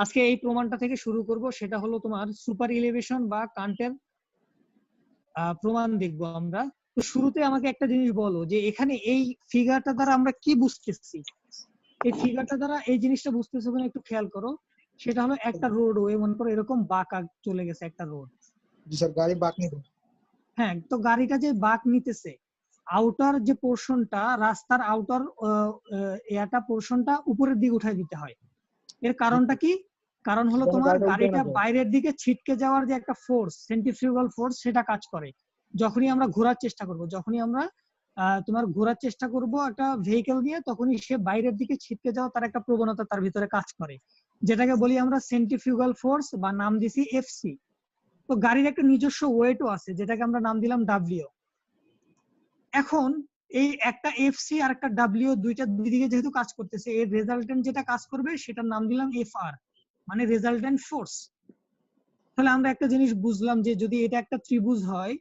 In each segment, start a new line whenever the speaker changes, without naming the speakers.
আজকে এই প্রমাণটা থেকে শুরু করব, সেটা হলো তোমার সুপার ইলিভেশন বা কান্টের প্রমাণ দেখব আমরা। তো শুরুতে আমাকে একটা জিনিস বলো যে এখানে এই ফিগারটা দ্বারা আমরা কি বুঝতেছি? এই ফিগারটা দ্বারা এই জিনিসটা বুঝতেছো কিনা একটু খেয়াল করো। সেটা হলো একটা রোড ওয়ে, মনে করো এরকম বাঁক চলে গেছে একটা রোড।
জি স্যার, গাড়ি বাঁক নিতে।
হ্যাঁ, তো গাড়িটা যে বাঁক নিতেছে, আউটার যে পোর্শনটা, রাস্তার আউটার এটা পোর্শনটা উপরের দিকে উঠাই দিতে হয়। এর কারণটা কি? কারণ হলো তোমার গাড়িটা বাইরের দিকে ছিটকে যাওয়ার যে একটা ফোর্স, সেন্ট্রিফিউগাল ফোর্স, সেটা কাজ করে। যখনই আমরা ঘোরার চেষ্টা করব, যখনই আমরা তোমার ঘোরার চেষ্টা করব একটা ভেহিকেল নিয়ে, তখনই সে বাইরের দিকে ছিটকে যাওয়া তার একটা প্রবণতা তার ভিতরে কাজ করে, যেটাকে বলি আমরা সেন্ট্রিফিউগাল ফোর্স বা নাম দিছি এফসি। তো গাড়ির একটা নিজস্ব ওয়েটও আছে, যেটাকে আমরা নাম দিলাম ডাব্লিউ। এখন এই একটা এফসি আর একটা ডাব্লিউ, দুইটা দুই দিকে যেহেতু কাজ করতেছে, এর রেজাল্টেন্ট যেটা কাজ করবে সেটার নাম দিলাম এফআর, মানে রেজাল্টেন্ট ফোর্স। তাহলে আমরা একটা জিনিস বুঝলাম যে যদি এটা একটা ত্রিভুজ হয়,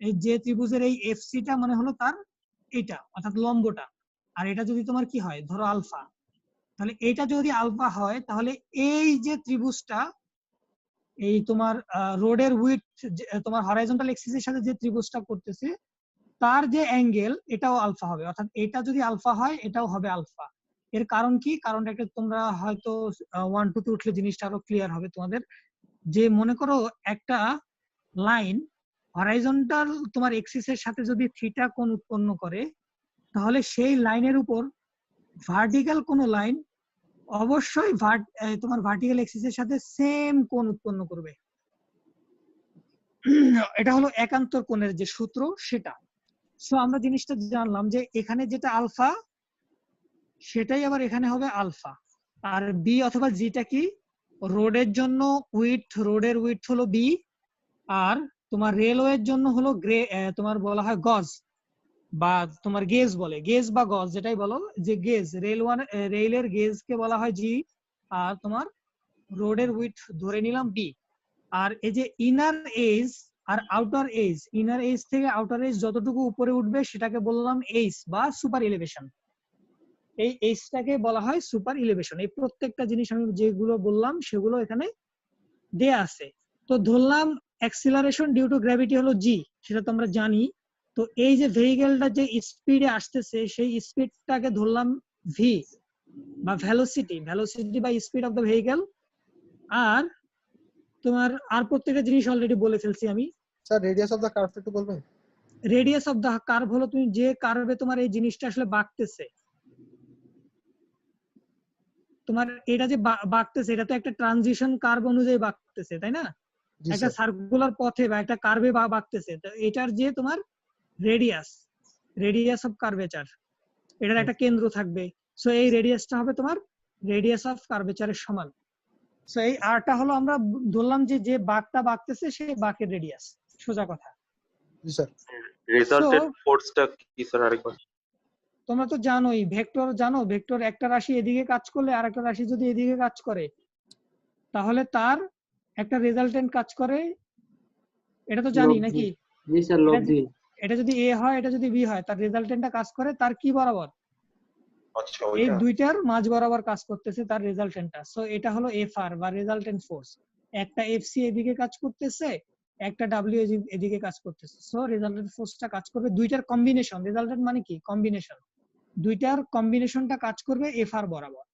এই যে ত্রিভুজের এই এফসিটা মানে হলো তার এটা, অর্থাৎ লম্বটা। আর এটা যদি তোমার কি হয়, ধরো আলফা, তাহলে এটা যদি আলফা হয়, তাহলে এই যে ত্রিভুজটা, এই তোমার রোডের উইডথ, তোমার হরাইজন্টাল এক্সিসের সাথে যে ত্রিভুজটা করতেছে, তার যে অ্যাঙ্গেল, এটাও আলফা হবে। অর্থাৎ এটা যদি আলফা হয়, এটাও হবে আলফা। এর কারণ কি? কারণটা একটা তোমরা হয়তো 1 2 তে উঠলে জিনিসটা আরো ক্লিয়ার হবে তোমাদের। যে মনে করো একটা লাইন হরাইজন্টাল তোমার এক্সিসের সাথে যদি থিটা কোণ উৎপন্ন করে, তাহলে সেই লাইনের উপর ভার্টিক্যাল কোন লাইন অবশ্যই তোমার ভার্টিক্যাল এক্সিসের সাথে সেম কোণ উৎপন্ন করবে। এটা হলো একান্তর কোণের যে সূত্র, সেটা। সো আমরা জিনিসটা জানলাম যে এখানে যেটা আলফা, সেটাই আবার এখানে হবে আলফা। আর বি অথবা জিটা কি? রোডের জন্য রোডের উইডথ হলো বি, আর তোমার রেলওয়ের জন্য হলো তোমার বলা হয় গজ, বা তোমার গেজ বলে, গেজ বা গজ যেটাই বলো, যে গেজ রেলের গেজকে বলা হয় জি, আর তোমার রোডের উইডথ ধরে নিলাম বি। আর এই যে ইনার এজ আর আউটার এজ, ইনার এজ থেকে আউটার এজ যতটুকু উপরে উঠবে সেটাকে বললাম এইচ বা সুপার এলিভেশন। এই এইচটাকে বলা হয় সুপার এলিভেশন। এই প্রত্যেকটা জিনিস আমি যেগুলো বললাম সেগুলো এখানে দেয়া আছে। তো ধরলাম অ্যাক্সিলারেশন ডিউ টু গ্র্যাভিটি হলো জি, সেটা তো আমরা জানি। তো এই যে ভেহিকেলটা যে স্পিডে আসতেছে, সেই স্পিডটাকে ধরলাম ভি বা ভেলোসিটি বা স্পিড অফ দ্য ভেহিকেল। আর তোমার আর প্রত্যেকটা জিনিস অলরেডি বলে ফেলছি আমি।
Sir radius of the curve একটু বলবেন?
রেডিয়াস অফ দা কার্ভ হলো তুমি যে কার্ভে তোমার এই জিনিসটা আসলে বাঁকতেছে, তোমার এটা যে বাঁকতেছে, এটা তো একটা ট্রানজিশন কার্ভ অনুযায়ী বাঁকতেছে, তাই না? একটা সার্কুলার পথে বা একটা কার্ভে বাঁকতেছে, তো এটার যে তোমার রেডিয়াস অফ কার্ভেচার, এটার একটা কেন্দ্র থাকবে। সো এই রেডিয়াসটা হবে তোমার রেডিয়াস অফ কার্ভেচারের সমান। সো এই আরটা হলো আমরা ধরলাম যে যে বাঁকটা বাঁকতেছে সেই বাঁকের রেডিয়াস, সোজা কথা।
জি স্যার।
রেজাল্টেন্ট ফোর্সটা কি স্যার আরেকবার?
তোমরা তো জানোই, ভেক্টর জানো, ভেক্টর একটা রাশি এদিকে কাজ করলে আর একটা রাশি যদি এদিকে কাজ করে, তাহলে তার একটা রেজাল্টেন্ট কাজ করে, এটা তো জানি নাকি?
জি স্যার, লব জি।
এটা যদি এ হয়, এটা যদি বি হয়, তার রেজাল্টেন্টটা কাজ করে তার কি বরাবর?
আচ্ছা,
এই
ওইটা
দুইটার মাঝ বরাবর কাজ করতেছে তার রেজাল্টেন্টটা। সো এটা হলো এফআর বা রেজাল্টেন্ট ফোর্স। একটা এফসি এদিকে কাজ করতেছে, একটা ডাব্লিউ এদিকে কাজ করতেছে। সো রেজাল্টেন্ট ফোর্সটা কাজ করবে দুইটার কম্বিনেশন। রেজাল্টেন্ট মানে কি? কম্বিনেশন। দুইটার কম্বিনেশনটা কাজ করবে এফআর বরাবর।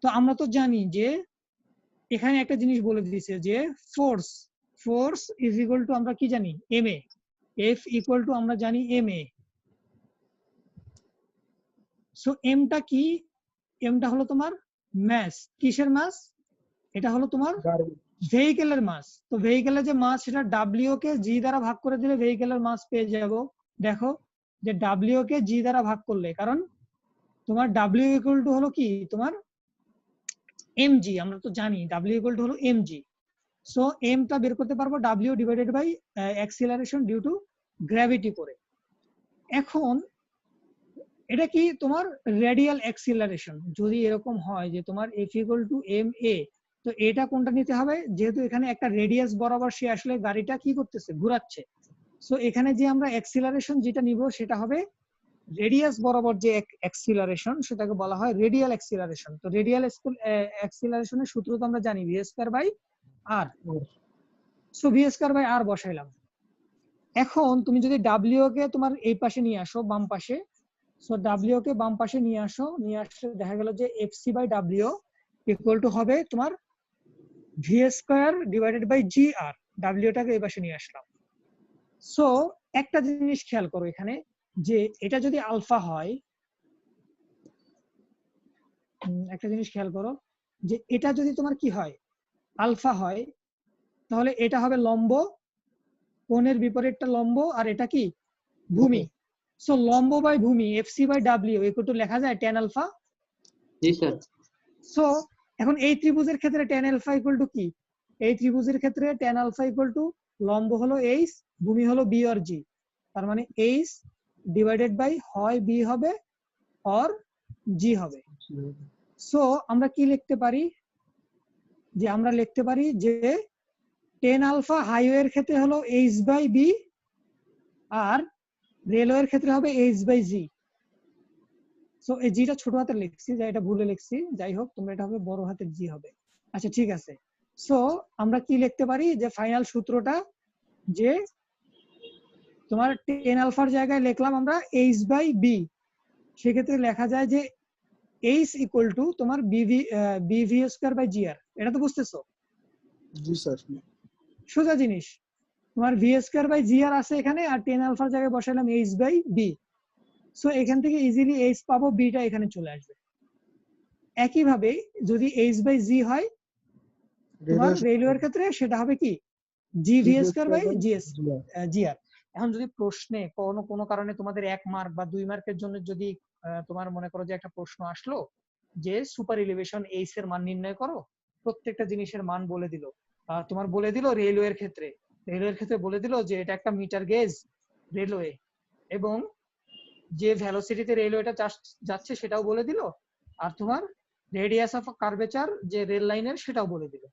তো আমরা তো জানি যে এখানে একটা জিনিস বলে দিয়েছে যে ফোর্স ইজ ইকুয়াল টু, আমরা কি জানি? M A. F equal to আমরা জানি এম এ। সো এমটা কি? এমটা হলো তোমার মাস। কিসের মাস? এটা হলো তোমার ভেহিকেলের মাস। তো ভেহিকেলের যে মাস, সেটা ডাব্লিউ কে জি দ্বারা ভাগ করে দিলে ভেহিকেলের মাস পেয়ে যাব। দেখো যে ডাব্লিউ কে জি দ্বারা ভাগ করলে, কারণ তোমার ডাব্লিউ ইকুয়াল টু হলো কি তোমার এমজি। আমরা তো জানি ডাব্লিউ ইকুয়াল টু হলো এমজি। সো এমটা বের করতে পারবো W divided by acceleration due to gravity করে। এখন এটা কি তোমার রেডিয়াল অ্যাক্সিলারেশন। যদি এরকম হয় যে তোমার F equal two M A, তো এটা কোনটা নিতে হবে? যেহেতু এখানে একটা রেডিয়াস বরাবর সে আসলে গাড়িটা কি করতেছে, ঘোরাচ্ছে। সো এখানে যে আমরা অ্যাক্সিলারেশন যেটা নিব সেটা হবে রেডিয়াস বরাবর যে অ্যাক্সিলারেশন সেটাকে বলা হয় রেডিয়াল অ্যাক্সিলারেশন। তো রেডিয়াল অ্যাক্সিলারেশনের সূত্র তো আমরা জানি V square by R. So V square by R বসাইলাম। এখন তুমি যদি ডাব্লিউ কে তোমার এই পাশে নিয়ে আসো, বাম পাশে, সো ডাব্লিউ কে বাম পাশে নিয়ে আসো, নিয়ে আসলে দেখা গেল যে F C by W equal to হবে তোমার V square divided by G R. ডাব্লিউটাকে এই পাশে নিয়ে আসলাম। সো একটা জিনিস খেয়াল করো এখানে, যে এটা যদি আলফা হয়, একটা জিনিস খেয়াল করো যে এটা যদি তোমার কি হয়, আলফা হয়, তাহলে এটা হবে লম্ব, কোণের বিপরীতটা লম্ব, আর এটা কি ভূমি। সো লম্ব বাই ভূমি F C by W equal to লেখা যায় tan আলফা।
জি স্যার।
সো এখন এই ত্রিভুজের ক্ষেত্রে tan আলফা ইকুয়াল টু কি? এই ত্রিভুজের ক্ষেত্রে tan আলফা ইকুয়াল টু লম্ব হলো এইচ, ভূমি হলো বি আর জি। তার মানে এইচ ডিভাইডেড বাই হয় বি হবে অর জি হবে। সো আমরা কি লিখতে পারি, যে আমরা লিখতে পারি যে tan আলফা হাইওয়ের ক্ষেত্রে হলো এইচ বাই বি আর রেলওয়ের ক্ষেত্রে হবে এইচ বাই জি। সো এই জিটা ছোট হাতের লিখছি, যা এটা ভুলে লিখছি, যাই হোক তোমরা এটা হবে বড় হাতের জি হবে। আচ্ছা ঠিক আছে। সো আমরা কি লিখতে পারি, যে ফাইনাল সূত্রটা, যে তোমার tan আলফার জায়গায় লিখলাম আমরা এইচ বাই বি, সেক্ষেত্রে লেখা যায় যে এইচ ইকুয়াল টু তোমার বিভি স্কয়ার বাই জি আর। এটা তো বুঝতেছো?
জি স্যার।
সোজা জিনিস, তোমার ভি স্কয়ার বাই জি আর আছে এখানে, আর tan আলফার জায়গায় বসাইলাম এইচ বাই বি। সো এখান থেকে ইজিলি এইচ পাবো, বিটা এখানে চলে আসবে। একইভাবে যদি এইচ বাই জি হয় তোমার রেলওয়ের ক্ষেত্রে, সেটা হবে কি G V square by G আর। এখন যদি প্রশ্নে কোনো কারণে তোমাদের 1 মার্ক বা 2 মার্কের জন্য যদি তোমার মনে করো যে একটা প্রশ্ন আসলো যে সুপার এলিভেশন এইচ এর মান নির্ণয় করো, প্রত্যেকটা জিনিসের মান বলে দিল, তোমার বলে দিল রেলওয়ের ক্ষেত্রে বলে দিল যে এটা একটা মিটার গেজ রেলওয়ে, এবং যে ভেলোসিটিতে রেলওয়েটা যাচ্ছে সেটাও বলে দিল, আর তোমার রেডিয়াস অফ কার্ভেচার যে রেল লাইনের সেটাও বলে দিল।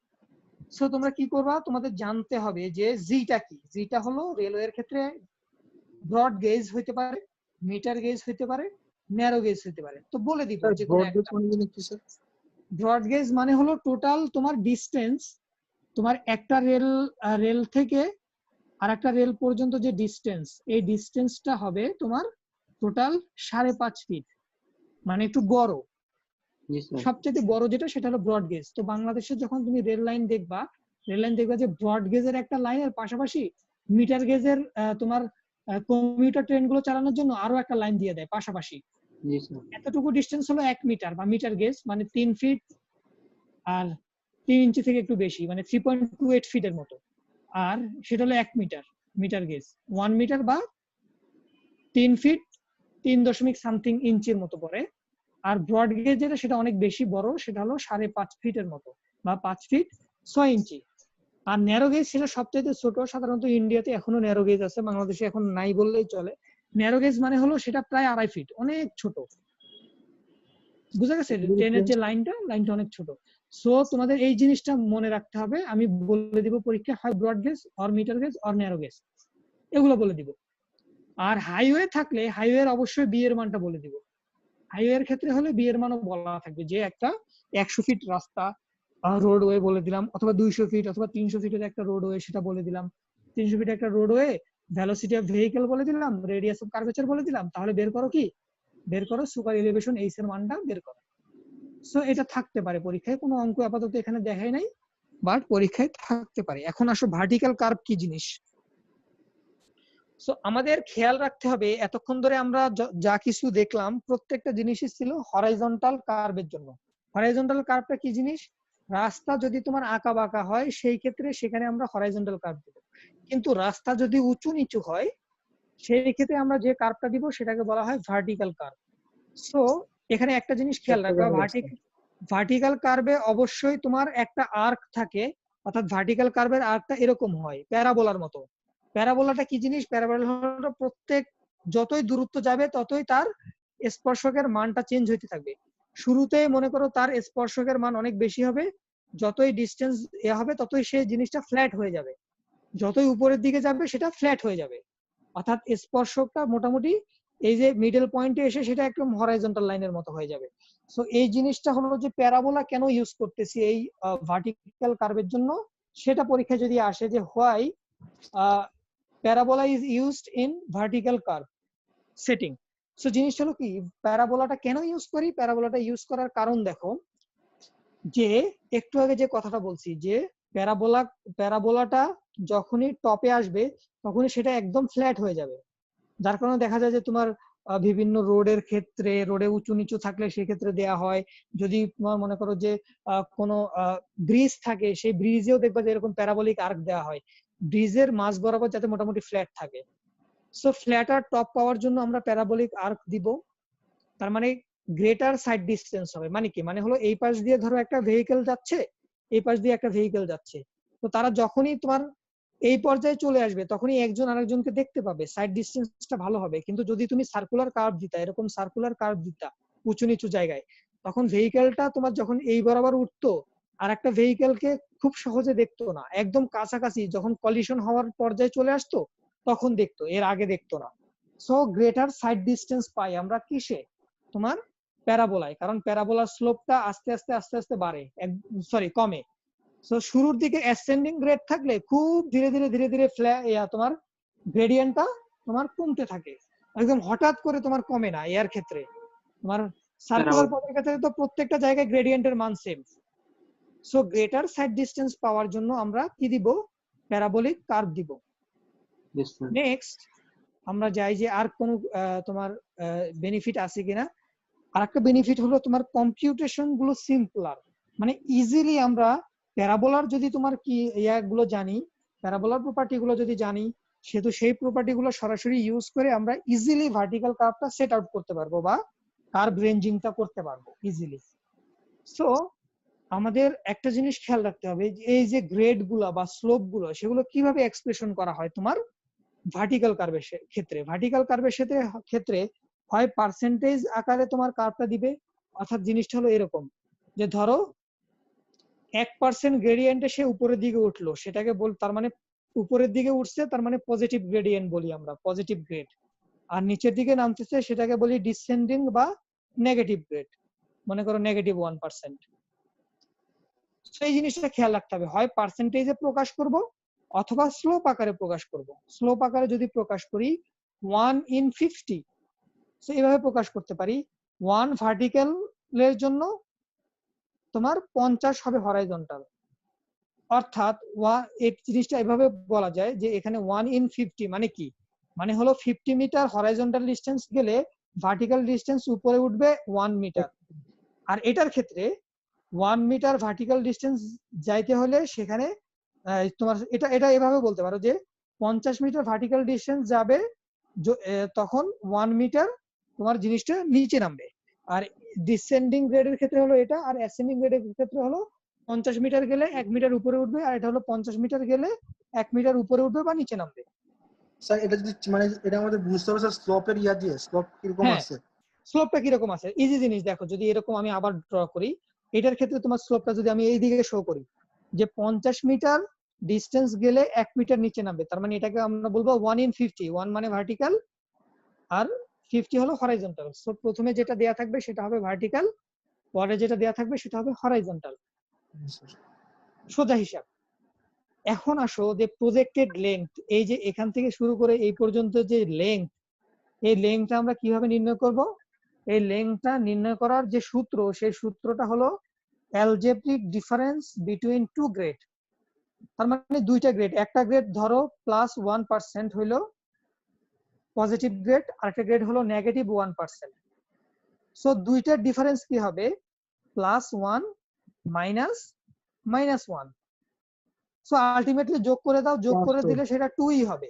সো তোমরা কি করবা, তোমাদের জানতে হবে যে জিটা কি। জিটা হলো রেলওয়ের ক্ষেত্রে ব্রড গেজ হইতে পারে, মিটার গেজ হইতে পারে, ন্যারো গেজ হইতে পারে। তো বলে দিব যে কোন একটা। ব্রড গেজ মানে হলো টোটাল তোমার ডিসটেন্স, তোমার একটা রেল থেকে আর একটা রেল পর্যন্ত যে ডিসটেন্স, এই ডিসটেন্সটা হবে তোমার টোটাল 5.5 ফিট, মানে একটু বড়। সবচেয়ে বড় যেটা সেটা হলো ব্রড গেজ। তো বাংলাদেশে যখন তুমি রেল লাইন দেখবা যে ব্রড গেজের একটা লাইনের পাশাপাশি মিটার গেজের তোমার কমিউটার ট্রেন গুলো চালানোর জন্য আরো একটা লাইন দিয়ে দেয় পাশাপাশি। এতটুকু ডিসটেন্স হলো 1 মিটার বা মিটার গেজ, মানে 3 ফিট আর 3 ইঞ্চি থেকে একটু বেশি, মানে 3.28 ফিটের মতো। আর সেটা হলো 1 মিটার গেজ। 1 মিটার বা 3 ফিট 3 সামথিং ইঞ্চির মতো পড়ে। আর ব্রড গেজ যেটা সেটা অনেক বেশি বড়, সেটা হলো 5.5 ফিটের মতো বা 5 ফিট 6 ইঞ্চি। আর ন্যারো গেজ সেটা সবচেয়ে ছোট, সাধারণত ইন্ডিয়াতে এখনো ন্যারো গেজ আছে, বাংলাদেশে এখন নাই বললেই চলে। ন্যারো গেজ মানে হলো সেটা প্রায় 2.5 ফিট, অনেক ছোট। বুঝা গেছে? ট্রেনের যে লাইনটা অনেক ছোট। সো তোমাদের এই জিনিসটা মনে রাখতে হবে। আমি বলে দিব পরীক্ষা, হয় broad gauge or metre gauge or narrow gauge, এগুলো বলে দিব। আর হাইওয়ে থাকলে হাইওয়ের অবশ্যই বি এর মানটা বলে দিব। হাইওয়ের ক্ষেত্রে হলে বি এর মানও বলা থাকবে, যে একটা 100 ফিট রাস্তা রোডওয়ে বলে দিলাম, অথবা 200 ফিট অথবা 300 ফিটের একটা রোডওয়ে সেটা বলে দিলাম। 300 ফিট একটা রোডওয়ে, ভেলোসিটি অফ ভেহিকল বলে দিলাম, রেডিয়াস অফ কার্ভেচার বলে দিলাম। তাহলে বের করো সুপার এলিভেশন এইচ এর মানটা বের করো। সো এটা থাকতে পারে পরীক্ষায়, কোনো অঙ্ক আপাতত এখানে দেখাই নাই, বাট পরীক্ষায় থাকতে পারে। এখন আসো ভার্টিক্যাল কার্ভ কি জিনিস। সো আমাদের খেয়াল রাখতে হবে, এতক্ষণ ধরে আমরা যা কিছু দেখলাম প্রত্যেকটা জিনিসই ছিল হরাইজন্টাল কার্ভের জন্য। হরাইজন্টাল কার্ভটা কি জিনিস? রাস্তা যদি তোমার আঁকা বাঁকা হয় সেই ক্ষেত্রে সেখানে আমরা হরাইজন্টাল কার্ভ দেব, কিন্তু রাস্তা যদি উঁচু নিচু হয় সেই ক্ষেত্রে আমরা যে কার্ভটা দিব সেটাকে বলা হয় ভার্টিক্যাল কার্ভ। সো এখানে একটা জিনিস খেয়াল রাখবা, ভার্টিক্যাল কার্ভে অবশ্যই তোমার একটা আর্ক থাকে, অর্থাৎ ভার্টিক্যাল কার্ভের আর্কটা এরকম হয় প্যারাবোলার মতো। প্যারাবোলাটা কি জিনিস? প্যারাবোলা হলো প্রত্যেক যতই দূরত্ব যাবে ততই তার স্পর্শকের মানটা চেঞ্জ হইতে থাকবে। শুরুতে মনে করো তার স্পর্শকের মান অনেক বেশি হবে, যতই ডিসটেন্স হবে ততই সেই জিনিসটা ফ্ল্যাট হয়ে যাবে, যতই উপরের দিকে যাবে সেটা ফ্ল্যাট হয়ে যাবে। অর্থাৎ স্পর্শকটা মোটামুটি এই যে মিডল পয়েন্টে এসে সেটা একদম হরাইজন্টাল লাইনের মতো হয়ে যাবে। সো এই জিনিসটা হলো যে প্যারাবোলা কেন ইউজ করতেছি এই ভার্টিক্যাল কার্ভের জন্য, সেটা পরীক্ষায় যদি আসে যে why parabola is used in vertical curve setting. So জিনিসটা হলো কি, প্যারাবোলাটা কেন ইউজ করি, প্যারাবোলাটা ইউজ করার কারণ দেখো, যে একটু আগে যে কথাটা বলছি যে প্যারাবোলাটা যখনই টপে আসবে তখনই সেটা একদম ফ্ল্যাট হয়ে যাবে। যার কারণে দেখা যায় যে তোমার বিভিন্ন রোডের ক্ষেত্রে, রোডে উঁচু নিচু থাকলে সেক্ষেত্রে দেয়া হয়। যদি তোমার মনে করো যে কোনো ব্রিজ থাকে, সেই ব্রিজেও দেখবা যে এরকম প্যারাবোলিক আর্ক দেওয়া হয়, ব্রিজের মাঝ বরাবর যাতে মোটামুটি ফ্ল্যাট থাকে। সো ফ্ল্যাট আর টপ পাওয়ার জন্য আমরা প্যারাবোলিক আর্ক দিব। তার মানে গ্রেটার সাইড ডিসটেন্স হবে। মানে কি, মানে হলো এই পাশ দিয়ে ধরো একটা ভেহিকেল যাচ্ছে, এই পাশ দিয়ে একটা ভেহিকেল যাচ্ছে, তো তারা যখনই তোমার এই পর্যায়ে চলে আসবে তখনই একজন আরেকজনকে দেখতে পাবে, সাইড ডিসটেন্সটা ভালো হবে। কিন্তু যদি তুমি সার্কুলার কার্ভ দিতা, এরকম সার্কুলার কার্ভ দিতা উঁচু নিচু জায়গায়, তখন ভেহিকেলটা তোমার যখন এই বরাবর উঠতো আর একটা ভেহিকেলকে খুব সহজে দেখতো না, একদম কাছাকাছি যখন কলিশন হওয়ার পর্যায়ে চলে আসতো তখন দেখতো, এর আগে দেখতো না। সো গ্রেটার সাইড ডিসটেন্স পাই আমরা কিসে, তোমার প্যারাবোলায়, কারণ প্যারাবোলার স্লোপটা আস্তে আস্তে আস্তে আস্তে বাড়ে, কমে। সো শুরুর দিকে অ্যাসেন্ডিং গ্রেড থাকলে খুব ধীরে ধীরে ধীরে ধীরে তোমার গ্রেডিয়েন্টটা তোমার কমতে থাকে, একদম হঠাৎ করে তোমার কমে না। এর ক্ষেত্রে তোমার সার্কুলার পথের ক্ষেত্রে তো প্রত্যেকটা জায়গায় গ্রেডিয়েন্টের মান same. So greater side distance পাওয়ার জন্য আমরা কি দিব, প্যারাবোলিক কার্ভ দিব। নেক্সট আমরা যাই যে আর কোন তোমার বেনিফিট আছে কিনা। আর একটা বেনিফিট হলো তোমার কম্পিউটেশন গুলো সিম্পলার, মানে ইজিলি আমরা প্যারাবোলার যদি তোমার কি ইয়াগুলো জানি, প্যারাবোলার প্রপার্টি গুলো যদি জানি, সেহেতু সেই প্রপার্টি গুলো সরাসরি ইউজ করে আমরা ইজিলি ভার্টিক্যাল কার্ভটা সেট আউট করতে পারবো বা কার্ভ রেঞ্জিংটা করতে পারবো ইজিলি। সো আমাদের একটা জিনিস খেয়াল রাখতে হবে, এই যে গ্রেড গুলা বা স্লোপ গুলো সেগুলো কিভাবে এক্সপ্রেশন করা হয় তোমার ভার্টিক্যাল কার্ভের ক্ষেত্রে। ভার্টিক্যাল কার্ভের ক্ষেত্রে হয় পার্সেন্টেজ আকারে তোমার কার্ভটা দিবে, অর্থাৎ জিনিসটা হলো এরকম যে ধরো 1% গ্রেডিয়েন্টে সে উপরের দিকে উঠলো, সেটাকে তার মানে উপরের দিকে উঠছে, তার মানে পজিটিভ গ্রেডিয়েন্ট বলি আমরা, পজিটিভ গ্রেড। আর নিচের দিকে নামতেছে সেটাকে বলি ডিসেন্ডিং বা নেগেটিভ গ্রেড, মনে করো -1%। সেই জিনিসটা খেয়াল রাখতে হবে, হয় পার্সেন্টেজে প্রকাশ করব অথবা স্লোপ আকারে প্রকাশ করব। স্লোপ আকারে যদি প্রকাশ করি 1/50, সো এইভাবে প্রকাশ করতে পারি। 1 ভার্টিক্যাল এর জন্য তোমার 50 হবে হরাইজন্টাল, অর্থাৎ এই জিনিসটা এভাবে বলা যায় যে এখানে 1/50 মানে কি, মানে হলো 50 মিটার হরাইজন্টাল ডিসটেন্স গেলে ভার্টিক্যাল ডিসটেন্স উপরে উঠবে 1 মিটার। আর এটার ক্ষেত্রে 1 মিটার ভার্টিক্যাল ডিসটেন্স যাইতে হলে সেখানে তোমার এটা এভাবে বলতে পারো যে 50 মিটার ভার্টিক্যাল ডিসটেন্স যাবে, তখন 1 মিটার তোমার জিনিসটা নিচে নামবে। আর ডিসেন্ডিং গ্রেডের ক্ষেত্রে হলো এটা, আর অ্যাসেন্ডিং গ্রেডের ক্ষেত্রে হলো 50 মিটার গেলে 1 মিটার উপরে উঠবে, আর এটা হলো 50 মিটার গেলে 1 মিটার উপরে উঠবে বা নিচে নামবে।
স্যার এটা যদি মানে এটা আমাদের বুঝতে হবে স্যার, স্লোপের ইয়া দিয়ে স্লোপ কিরকম আছে,
স্লোপটা কিরকম আছে ইজি জিনিস। দেখো যদি এরকম আমি আবার ড্র করি, এটার ক্ষেত্রে তোমার স্লোপটা যদি আমি এই দিকে শো করি যে 50 মিটার ডিসটেন্স গেলে 1 মিটার নিচে নামবে, তার মানে এটাকে আমরা বলবো 1/50। 1 মানে ভার্টিক্যাল আর 50 হলো হরাইজন্টাল। সো প্রথমে যেটা দেয়া থাকবে সেটা হবে ভার্টিক্যাল, পরে যেটা দেয়া থাকবে সেটা হবে হরাইজন্টাল, সোজা হিসাব। এখন আসো যে প্রজেক্টেড লেংথ, এই যে এখান থেকে শুরু করে এই পর্যন্ত যে লেংথ, এই লেংথটা আমরা কিভাবে নির্ণয় করব। এই লেংথটা নির্ণয় করার যে সূত্র, সেই সূত্রটা হলো algebraic difference between two grade. তার মানে দুইটা গ্রেড, একটা গ্রেড ধরো +1% হইলো পজিটিভ গ্রেড, আরেকটা গ্রেড হলো -1%। সো দুইটার ডিফারেন্স কি হবে, +1 -1। সো আলটিমেটলি যোগ করে দাও, যোগ করে দিলে সেটা 2ই হবে।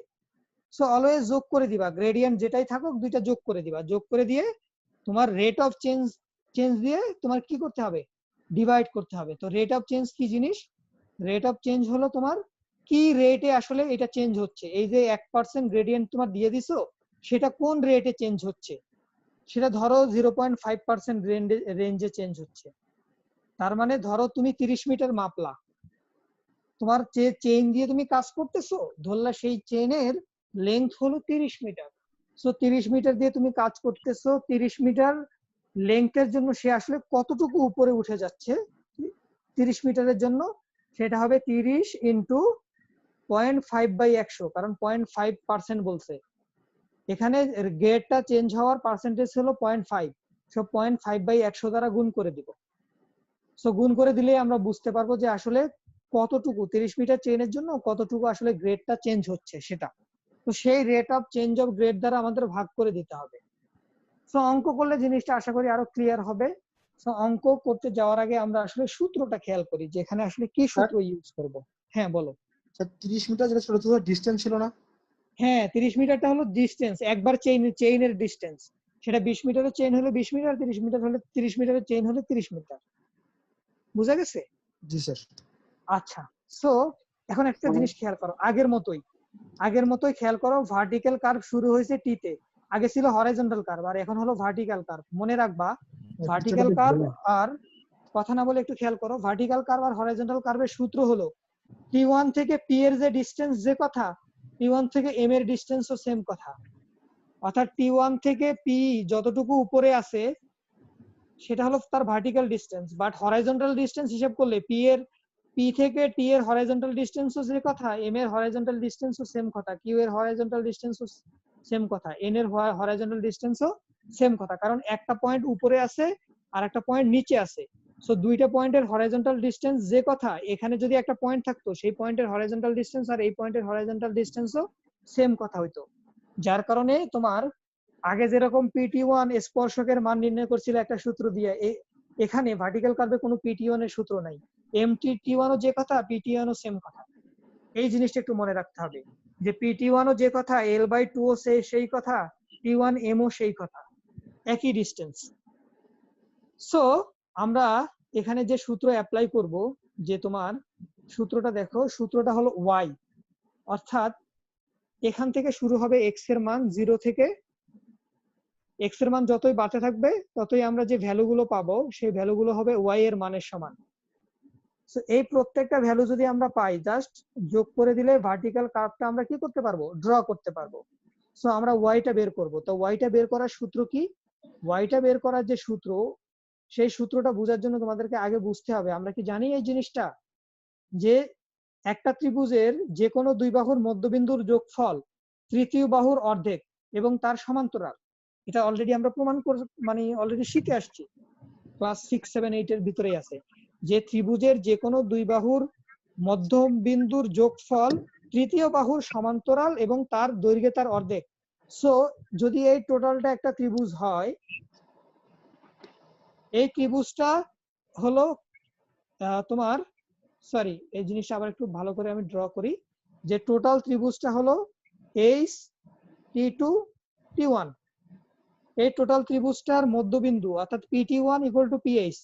সো অলওয়েজ যোগ করে দিবা, গ্রেডিয়েন্ট যেটাই থাকুক দুইটা যোগ করে দিবা, যোগ করে দিয়ে তোমার রেট অফ চেঞ্জ দিয়ে তোমার কি করতে হবে, ডিভাইড করতে হবে। তো রেট অফ চেঞ্জ কি জিনিস, রেট অফ চেঞ্জ হলো তোমার কি রেটে আসলে এটা চেঞ্জ হচ্ছে। এই যে 1% গ্রেডিয়েন্ট তোমার দিয়ে দিছো, সেটা কোন রেটে চেঞ্জ হচ্ছে, সেটা ধরো 0.5% রেঞ্জে চেঞ্জ হচ্ছে। তার মানে ধরো তুমি 30 মিটার মাপলা, তোমার চেইন দিয়ে তুমি কাজ করতেছো, ধরলা সেই চেইনের লেংথ হলো 30 মিটার। সো 30 মিটার দিয়ে তুমি কাজ করতেছো, 30 মিটার লেংথের জন্য সে আসলে কতটুকু উপরে উঠে যাচ্ছে 30 মিটারের জন্য, সেটা হবে 30 ইন্টু 0.5/100, কারণ 0.5% বলছে এখানে, গ্রেডটা চেঞ্জ হওয়ার পার্সেন্টেজ হলো 0.5, সো 0.5/100 দ্বারা গুণ করে দিব। সো গুণ করে দিলে আমরা বুঝতে পারবো যে আসলে কতটুকু 30 মিটার চেইনের জন্য কতটুকু আসলে গ্রেডটা চেঞ্জ হচ্ছে সেটা। তো সেই rate of change of grade দ্বারা আমাদের ভাগ করে দিতে হবে। সো অঙ্ক করলে জিনিসটা আশা করি আরো ক্লিয়ার হবে। সো অঙ্ক করতে যাওয়ার আগে আমরা আসলে সূত্রটা খেয়াল করি যে এখানে আসলে কি সূত্র ইউজ করব। হ্যাঁ বলো।
স্যার 30 মিটার যেটা ছোট ছোট ডিসটেন্স ছিল না?
হ্যাঁ 30 মিটারটা হলো ডিসটেন্স, একবার চেইনের ডিসটেন্স। সেটা 20 মিটারের চেইন হলে 20 মিটার, 30 মিটার হলে 30 মিটারের চেইন হলে 30 মিটার। বুঝা গেছে?
জি স্যার।
আচ্ছা, সো এখন একটা জিনিস খেয়াল করো, আগের মতোই খেয়াল করো, ভার্টিক্যাল কার্ভ শুরু হয়েছে টি তে, আগে ছিল হরাইজন্টাল কার্ভ আর এখন হলো ভার্টিক্যাল কার্ভ। মনে রাখবা ভার্টিক্যাল কার্ভ আর কথা না বলে একটু খেয়াল করো, ভার্টিক্যাল কার্ভ আর হরাইজন্টাল কার্ভের সূত্র হলো T1 থেকে P এর যে ডিসটেন্স যে কথা, T1 থেকে M এর ডিসটেন্সও সেম কথা। অর্থাৎ T1 থেকে P যতটুকু উপরে আছে সেটা হলো তার vertical distance, but horizontal distance হিসাব করলে P থেকে T এর হরাইজন্টাল ডিসটেন্সও যে কথা, M এর হরাইজন্টাল ডিসটেন্সও সেম কথা, Q এর হরাইজন্টাল ডিসটেন্সও সেম কথা, N এর হরাইজন্টাল ডিসটেন্সও সেম কথা, কারণ একটা পয়েন্ট উপরে আছে আর একটা পয়েন্ট নিচে আছে। সো দুইটা পয়েন্টের হরাইজন্টাল ডিসটেন্স যে কথা, এখানে যদি একটা পয়েন্ট থাকতো সেই পয়েন্টের হরাইজন্টাল ডিসটেন্স আর এই পয়েন্টের হরাইজন্টাল ডিসটেন্সও সেম কথা হইতো। যার কারণে তোমার আগে যেরকম PT1 স্পর্শকের মান নির্ণয় করছিল একটা সূত্র দিয়ে, এখানে ভার্টিক্যাল কার্ভে কোনো PT1 এর সূত্র নাই। MT1 ও যে কথা, PT1 ও সেম কথা। এই জিনিসটা একটু মনে রাখতে হবে যে PT1 ও যে কথা, L/2 ও সেই কথা, T1M ও সেই কথা, একই ডিসটেন্স। সো আমরা এখানে যে সূত্র অ্যাপ্লাই করব, যে তোমার সূত্রটা দেখো, সূত্রটা হলো y, অর্থাৎ এখান থেকে শুরু হবে x এর মান 0 থেকে, x এর মান যতই বাড়তে থাকবে ততই আমরা যে ভ্যালুগুলো পাবো সেই ভ্যালুগুলো হবে y এর মানের সমান। সো এই প্রত্যেকটা ভ্যালু যদি আমরা পাই, জাস্ট যোগ করে দিলে ভার্টিক্যাল কার্ভটা আমরা কি করতে পারবো, ড্র করতে পারবো। সো আমরা ওয়াইটা বের করব। তো ওয়াইটা বের করার সূত্র কি? ওয়াইটা বের করার যে সূত্র, সেই সূত্রটা বোঝার জন্য তোমাদেরকে আগে বুঝতে হবে, আমরা কি জানি এই জিনিসটা যে একটা ত্রিভুজের যে কোনো দুই বাহুর মধ্যবিন্দুর যোগফল তৃতীয় বাহুর অর্ধেক এবং তার সমান্তরাল। এটা অলরেডি আমরা প্রমাণ মানে অলরেডি শিখে আসছি, ক্লাস 6, 7, 8 এর ভিতরেই আছে যে ত্রিভুজের যে কোনো দুই বাহুর মধ্যবিন্দুর যোগফল তৃতীয় বাহুর সমান্তরাল এবং তার দৈর্ঘ্যে তার অর্ধেক। সো যদি এই টোটালটা একটা ত্রিভুজ হয়, এই ত্রিভুজটা হলো তোমার, সরি এই জিনিসটা আবার একটু ভালো করে আমি ড্র করি, যে টোটাল ত্রিভুজটা হলো T2 T1, এই টোটাল ত্রিভুজটার মধ্যবিন্দু অর্থাৎ PT1 = PH,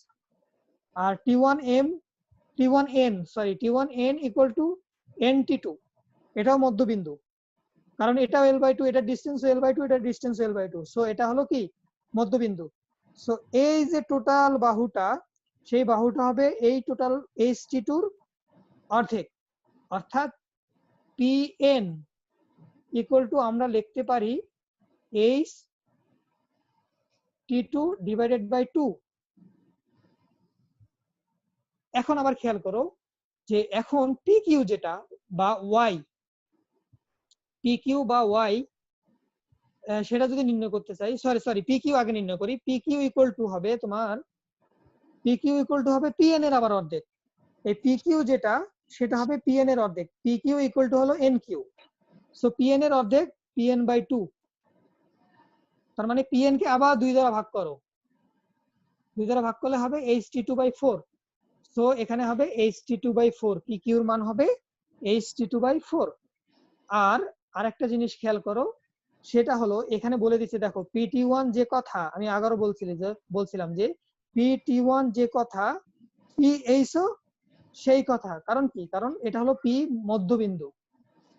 আর T1N = NT2, এটাও মধ্যবিন্দু, কারণ এটাও L/2, এটা ডিসটেন্স L/2, এটা ডিসটেন্স L/2, সো এটা হলো কি মধ্যবিন্দু। সো এই যে টোটাল বাহুটা, সেই বাহুটা হবে এই টোটাল HT2 র অর্ধেক, অর্থাৎ PN = আমরা লিখতে পারি HT2/2। এখন আবার খেয়াল করো যে এখন PQ যেটা বা Y, PQ বা Y সেটা যদি নির্ণয় করতে চাই, সরি PQ আগে নির্ণয় করি। PQ হবে তোমার, PQ হবে PN এর আবার অর্ধেক। এই PQ যেটা সেটা হবে PN এর অর্ধেক, PQ হলো NQ। সো PN এর অর্ধেক PN/2, তার মানে PN কে আবার 2 দ্বারা ভাগ করো, 2 দ্বারা ভাগ করলে হবে HT2/4। সো এখানে হবে HT2/4, PQ এর মান হবে HT2/4। আর আরেকটা জিনিস খেয়াল করো, সেটা হলো এখানে বলে দিচ্ছে, দেখো PT1 যে কথা, আমি আগারও বলছিলাম যে PT1 যে কথা, PH ও সেই কথা। কারণ কি? কারণ এটা হলো P মধ্যবিন্দু।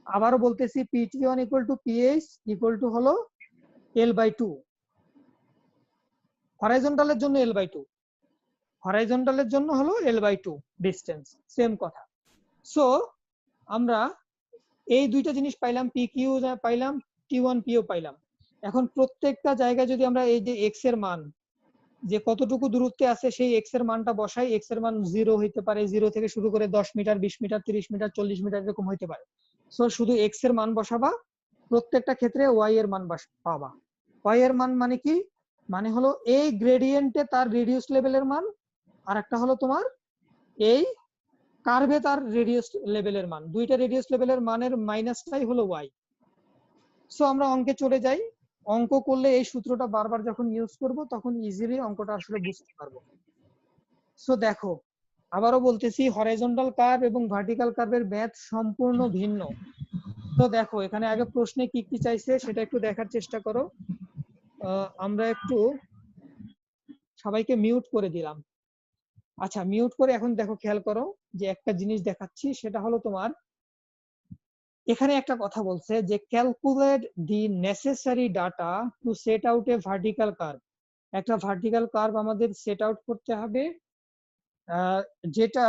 আবারও বলতেছি PT1 = PH = হলো L/2, হরাইজন্টালের জন্য L/2, হরাইজন্টালের জন্য হলো L/2 ডিসটেন্স, সেম কথা। সো আমরা এই দুইটা জিনিস পাইলাম, PQ পাইলাম, T1P ও পাইলাম। এখন প্রত্যেকটা জায়গায় যদি আমরা এই যে এক্স এর মান যে কতটুকু দূরত্বে আছে সেই এক্স এর মানটা বসাই, এক্স এর মান 0 হইতে পারে, 0 থেকে শুরু করে 10 মিটার, 20 মিটার, 30 মিটার, 40 মিটার এরকম হইতে পারে। সো শুধু এক্স এর মান বসাবা, প্রত্যেকটা ক্ষেত্রে ওয়াই এর মান পাবা। ওয়াই এর মান মানে কি? মানে হলো এই গ্রেডিয়েন্টে তার রেডিয়াস লেভেলের মান, আর একটা হলো তোমার এই কার্ভে তার রেডিয়াস লেভেলের মান। দুইটা রেডিয়াস লেভেলের মানের মাইনাসটাই হলো ওয়াই। সো আমরা অঙ্কে চলে যাই। অঙ্ক করলে এই সূত্রটা বারবার যখন ইউজ করব তখন ইজিলি অঙ্কটা আসলে বুঝতে পারবো। সো দেখো, আবারও বলতেছি, হরাইজন্টাল কার্ভ এবং ভার্টিক্যাল কার্ভের ম্যাথ সম্পূর্ণ ভিন্ন। তো দেখো এখানে আগে প্রশ্নে কি কি চাইছে সেটা একটু দেখার চেষ্টা করো। আমরা একটু সবাইকে মিউট করে দিলাম। আচ্ছা, মিউট করে এখন দেখো, খেয়াল করো যে একটা জিনিস দেখাচ্ছি, সেটা হলো তোমার এখানে একটা কথা বলছে যে calculate the necessary data to set out a vertical curve. একটা ভার্টিক্যাল কার্ভ আমাদের সেট আউট করতে হবে, যেটা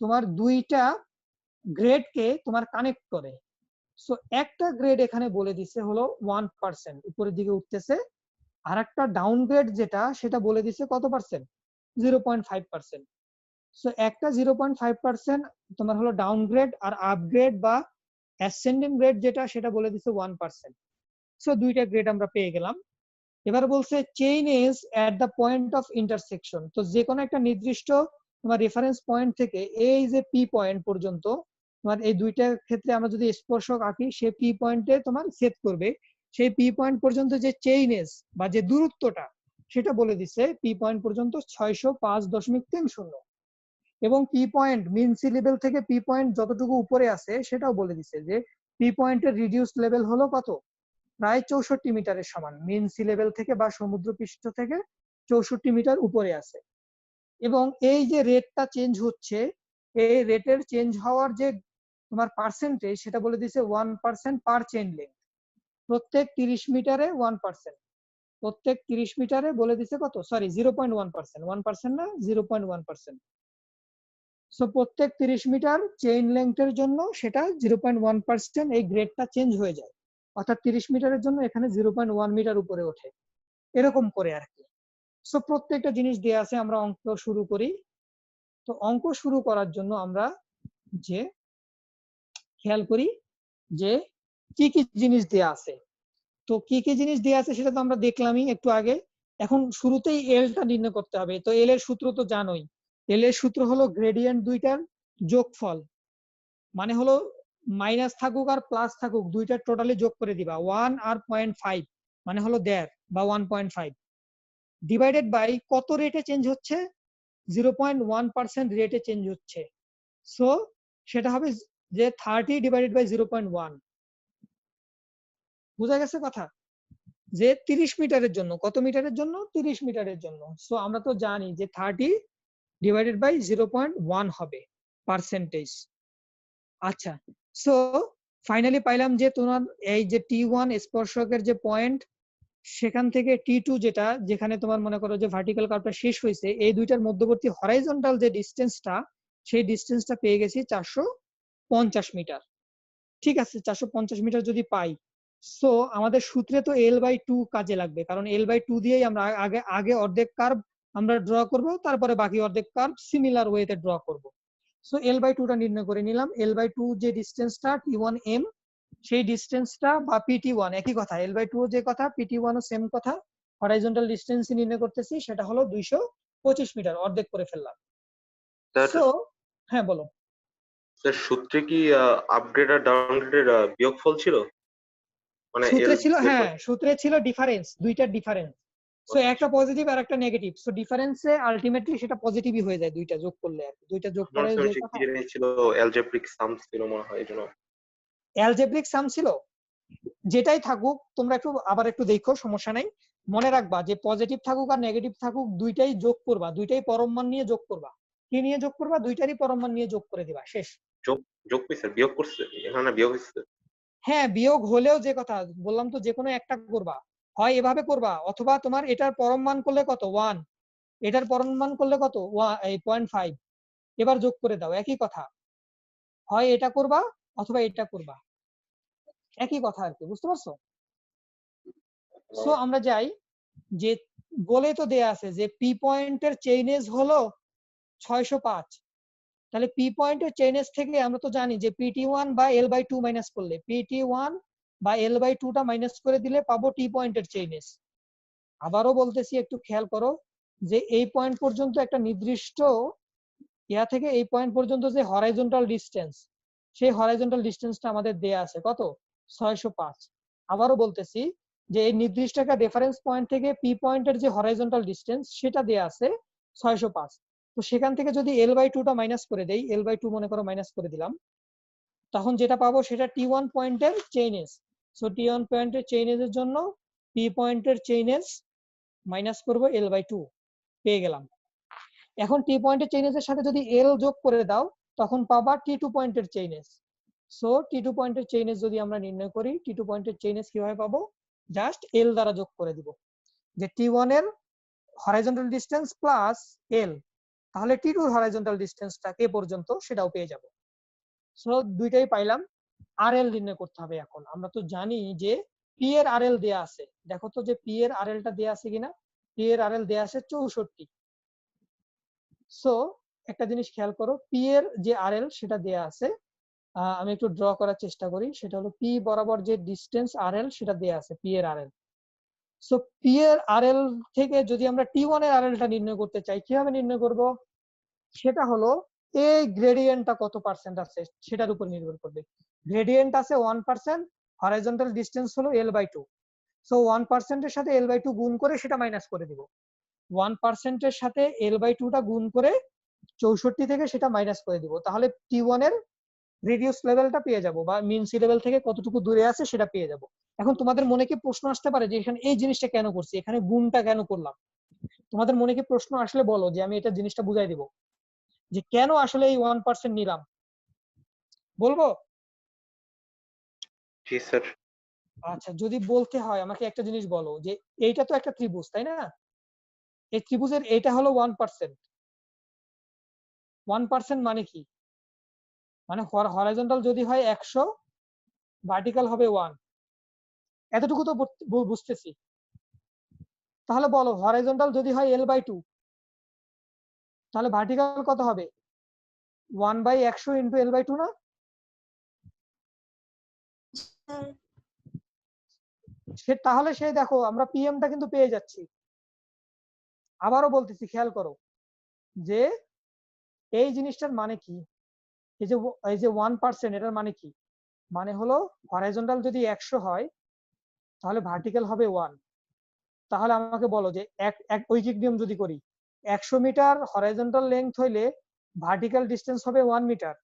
তোমার দুইটা গ্রেডকে তোমার কানেক্ট করে। সো একটা গ্রেড এখানে বলে দিছে হলো 1% উপরের দিকে উঠতেছে, আর একটা ডাউন গ্রেড যেটা সেটা বলে দিছে কত পার্সেন্ট, 0.5%। সো একটা 0.5% তোমার হলো ডাউন গ্রেড, আর আপগ্রেড বা অ্যাসেন্ডিং গ্রেড যেটা সেটা বলে দিছে 1%। সো দুইটা গ্রেড আমরা পেয়ে গেলাম। এবার বলছে chain is at the point of intersection. তো যে কোনো একটা নির্দিষ্ট তোমার রেফারেন্স পয়েন্ট থেকে এই যে পি পয়েন্ট পর্যন্ত, তোমার এই দুইটা ক্ষেত্রে আমরা যদি স্পর্শক আঁকি, সে পি পয়েন্টে তোমার ছেদ করবে। সেই পি পয়েন্ট পর্যন্ত যে চেইন ইজ বা যে দূরত্বটা সেটা বলে দিছে পি পয়েন্ট পর্যন্ত 605.30, এবং পি পয়েন্ট মিন সি লেভেল থেকে পি পয়েন্ট যতটুকু উপরে আছে সেটাও বলে দিছে যে পি পয়েন্টের রিডিউস লেভেল হলো কত, প্রায় 64 মিটারের সমান, মিন সি লেভেল থেকে বা সমুদ্র পৃষ্ঠ থেকে 64 মিটার উপরে আছে। এবং এই যে রেটটা চেঞ্জ হচ্ছে, এই রেটের চেঞ্জ হওয়ার যে তোমার পার্সেন্টেজ সেটা বলে দিছে 1% পার চেইন লেন্থ। প্রত্যেক 30 মিটারে 1%, প্রত্যেক 30 মিটারে বলে দিছে কত, সরি 0.1%, 1% না 0.1%। সো প্রত্যেক 30 মিটার চেইন লেংথের জন্য সেটা 0.1% এই গ্রেডটা চেঞ্জ হয়ে যায়, অর্থাৎ 30 মিটারের জন্য এখানে 0.1 মিটার উপরে ওঠে, এরকম করে আর কি। সো প্রত্যেকটা জিনিস দেয়া আছে, আমরা অঙ্ক শুরু করি। তো অঙ্ক শুরু করার জন্য আমরা যে খেয়াল করি যে কি কি জিনিস দেয়া আছে। তো কি কি জিনিস দেয়া আছে সেটা তো আমরা দেখলামই একটু আগে। এখন শুরুতেই এলটা নির্ণয় করতে হবে। তো এল এর সূত্র তো জানোই, এল এর সূত্র হলো গ্রেডিয়েন্ট দুইটার যোগফল, মানে হলো মাইনাস থাকুক আর প্লাস থাকুক দুইটা টোটালি যোগ করে দিবা, 1 আর 0.5 মানে হলো 1.5 বা 1.5 ডিভাইডেড বাই কত রেটে চেঞ্জ হচ্ছে, 0.1% রেটে চেঞ্জ হচ্ছে। সো সেটা হবে যে 30 ডিভাইডেড বাই 0.1। বোঝা গেছে কথা? যে 30 মিটারের জন্য, কত মিটারের জন্য, 30 মিটারের জন্য। সো আমরা তো জানি যে 30 ডিভাইডেড বাই 0.1 হবে পার্সেন্টেজ। আচ্ছা, সো ফাইনালি পাইলাম যে তোমার এই যে T1 স্পর্শকের যে পয়েন্ট, সেখান থেকে T2 যেটা, যেখানে তোমার মনে করো যে ভার্টিক্যাল কার্ভটা শেষ হয়েছে, এই দুইটার মধ্যবর্তী হরাইজন্টাল যে ডিসটেন্সটা, সেই ডিসটেন্সটা পেয়ে গেছি 450 মিটার। ঠিক আছে, 450 মিটার যদি পাই, সো আমাদের সূত্রে তো L/2 কাজে লাগবে, কারণ L/2 দিয়েই আমরা আগে আগে অর্ধেক কার্ভ আমরা ড্র করব, তারপরে বাকি অর্ধেক কার্ভ সিমিলার ওয়েতে ড্র করব। সো L/2 টা নির্ণয় করে নিলাম। L/2 যে ডিসটেন্সটা T1m, সেই ডিসটেন্সটা বা PT1 একই কথা, L/2 যে কথা PT1 ও সেম কথা, হরাইজন্টাল ডিসটেন্স নির্ণয় করতেছি, সেটা হলো 225 মিটার, অর্ধেক করে ফেললাম। সো হ্যাঁ বলো।
স্যার সূত্রে কি আপগ্রেড আর ডাউনগ্রেডের বিয়োগফল ছিল? মানে
সূত্রে ছিল,
এর
হ্যাঁ সূত্রে ছিল ডিফারেন্স, দুইটার ডিফারেন্স। সো একটা পজিটিভ আর একটা নেগেটিভ, সো ডিফারেন্সে আলটিমেটলি সেটা পজিটিভই হয়ে যায় দুইটা যোগ করলে আর কি, দুইটা যোগ করে যে কথা।
কি জানি ছিল, অ্যালজেব্রিক সাম ছিল মনে হয়, এজন্য।
অ্যালজেব্রিক সাম ছিল, যেটাই থাকুক তোমরা একটু আবার একটু দেখো, সমস্যা নাই। মনে রাখবা যে পজিটিভ থাকুক আর নেগেটিভ থাকুক দুইটাই যোগ করবা, দুইটাই পরম মান নিয়ে যোগ করবা। কি নিয়ে যোগ করবা? দুইটারই পরম মান নিয়ে যোগ করে দিবা, শেষ।
যোগ যোগ কি স্যার, বিয়োগ করছে এখানে, বিয়োগ হচ্ছে?
হ্যাঁ বিয়োগ হলেও যে কথা বললাম, তো যে কোনো একটা করবা, হয় এভাবে করবা, অথবা তোমার এটার পরম মান করলে কত 1, এটার পরম মান করলে কত 0.5, এবার যোগ করে দাও, একই কথা। হয় এটা করবা অথবা এটা করবা, একই কথা আর কি, বুঝতে পারছো? সো আমরা যাই যে বলে তো দেয়া আছে যে পি পয়েন্টের চেইনেজ হলো 605। তাহলে পি পয়েন্টের চেইনেজ থেকে আমরা তো জানি যে PT1 বা L/2 মাইনাস করলে PT1 বা L/2 টা মাইনাস করে দিলে পাবো টি পয়েন্টের চেইনেজ। আবারও বলতেছি, একটু খেয়াল করো যে এই পয়েন্ট পর্যন্ত একটা নির্দিষ্ট ইয়া থেকে এই পয়েন্ট পর্যন্ত যে হরাইজন্টাল ডিসটেন্স, সেই হরাইজন্টাল ডিসটেন্সটা আমাদের দেয়া আছে কত, 605। আবারও বলতেছি যে এই নির্দিষ্ট একটা রেফারেন্স পয়েন্ট থেকে পি পয়েন্টের যে হরাইজন্টাল ডিসটেন্স সেটা দেয়া আছে 605। তো সেখান থেকে যদি L/2 টা মাইনাস করে দেই, L/2 মনে করো মাইনাস করে দিলাম, তখন যেটা পাবো সেটা T1 পয়েন্টের চেইনেজ। সো T1 পয়েন্টের চেইনেজের জন্য পি পয়েন্টের চেইনেজ মাইনাস করব L/2, পেয়ে গেলাম। এখন টি পয়েন্টের চেইনেজের সাথে যদি এল যোগ করে দাও তখন পাবা T2 পয়েন্টের চেইনেজ। সো T2 পয়েন্টের চেইনেজ যদি আমরা নির্ণয় করি, T2 পয়েন্টের চেইনেজ কিভাবে পাবো, জাস্ট এল দ্বারা যোগ করে দিব, যে T1 এর হরাইজন্টাল ডিসটেন্স প্লাস এল, তাহলে T2 এর হরাইজন্টাল ডিসটেন্সটা কে পর্যন্ত সেটাও পেয়ে যাব। সো দুইটাই পাইলাম। আরএল নির্ণয় করতে হবে। এখন আমরা তো জানি যে পি এর আরএল দেয়া আছে, দেখো তো যে পি এর আরএলটা দেয়া আছে কিনা। পি এর আরএল দেয়া আছে 64। সো একটা জিনিস খেয়াল করো, পি এর যে আরএল সেটা দেয়া আছে, আমি একটু ড্র করার চেষ্টা করি, সেটা হলো পি বরাবর যে ডিসটেন্স আরএল সেটা দেয়া আছে, পি এর আরএল। সো পি এর আরএল থেকে যদি আমরা T1 এর আরএলটা নির্ণয় করতে চাই, কিভাবে নির্ণয় করব, সেটা হলো এই গ্রেডিয়েন্টটা কত পার্সেন্ট আছে সেটার উপর নির্ভর করবে। গ্রেডিয়েন্ট আছে 1%, হরাইজন্টাল ডিসটেন্স হলো L/2। সো 1% এর সাথে L/2 গুণ করে সেটা মাইনাস করে দিব। 1% এর সাথে L/2 টা গুণ করে 64 থেকে সেটা মাইনাস করে দিব, তাহলে T1 এর রেডিয়াস লেভেলটা পেয়ে যাব, বা মিন সি লেভেল থেকে কতটুকু দূরে আছে সেটা পেয়ে যাব। এখন তোমাদের মনে কি প্রশ্ন আসতে পারে যে এখানে এই জিনিসটা কেন করছি, এখানে গুণটা কেন করলাম? তোমাদের মনে কি প্রশ্ন আসলে বলো, যে আমি এটা জিনিসটা বুঝাই দিব যে কেন আসলে এই 1% নিলাম, বলবো?
জি স্যার।
আচ্ছা, যদি বলতে হয় আমাকে একটা জিনিস বলো, যে এইটা তো একটা ত্রিভুজ, তাই না? এই ত্রিভুজের এটা হলো 1%। 1% মানে কি, মানে হরাইজন্টাল যদি হয় 100, ভার্টিক্যাল হবে 1, এতটুকু তো বুঝতেছি। তাহলে বলো, হরাইজন্টাল যদি হয় L/2, তাহলে ভার্টিক্যাল কত হবে, 1/100 ইন্টু L/2 না? তাহলে সেই দেখো আমরা পিএমটা কিন্তু পেয়ে যাচ্ছি। আবারও বলতেছি, খেয়াল করো যে এই জিনিসটার মানে কি, এই যে 1% এটার মানে কি, মানে হলো হরাইজন্টাল যদি 100 হয় তাহলে ভার্টিক্যাল হবে 1। তাহলে আমাকে বলো যে এক ঐকিক নিয়ম যদি করি, 100 মিটার হরাইজন্টাল লেংথ হইলে ভার্টিক্যাল ডিসটেন্স হবে 1 মিটার,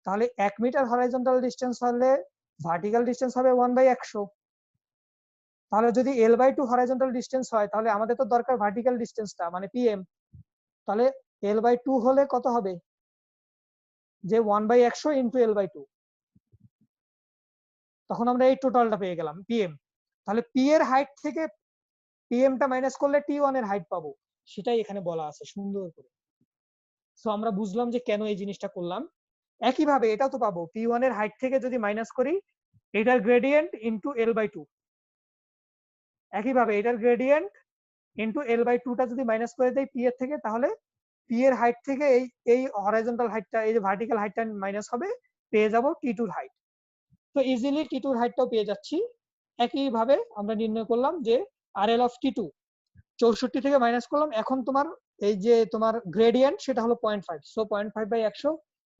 তাহলে 1 মিটার হরাইজন্টাল ডিসটেন্স হলে ভার্টিক্যাল ডিসটেন্স হবে 1/100। তাহলে যদি L/2 হরাইজন্টাল ডিসটেন্স হয়, তাহলে আমাদের তো দরকার ভার্টিক্যাল ডিসটেন্সটা মানে পিএম। তাহলে L/2 হলে কত হবে, যে 1/100 ইন্টু L/2, তখন আমরা এই টোটালটা পেয়ে গেলাম পিএম। তাহলে পি এর হাইট থেকে পিএমটা মাইনাস করলে T1 এর হাইট পাবো, সেটাই এখানে বলা আছে সুন্দর করে। সো আমরা বুঝলাম যে কেন এই জিনিসটা করলাম। একইভাবে এটাও তো পাবো, P1 এর হাইট থেকে যদি মাইনাস করি এটার গ্রেডিয়েন্ট ইন্টু L/2, একইভাবে এটার গ্রেডিয়েন্ট ইন্টু L/2 টা যদি মাইনাস করে দেই পি এর থেকে, তাহলে পি এর হাইট থেকে এই এই হরাইজন্টাল হাইটটা, এই যে ভার্টিক্যাল হাইটটা মাইনাস হবে, পেয়ে যাব T2 এর হাইট। তো ইজিলি T2 এর হাইটটাও পেয়ে যাচ্ছি। একইভাবে আমরা নির্ণয় করলাম যে RL অফ T2 64 থেকে মাইনাস করলাম। এখন তোমার এই যে তোমার গ্রেডিয়েন্ট সেটা হলো 0.5, সো 0.5/100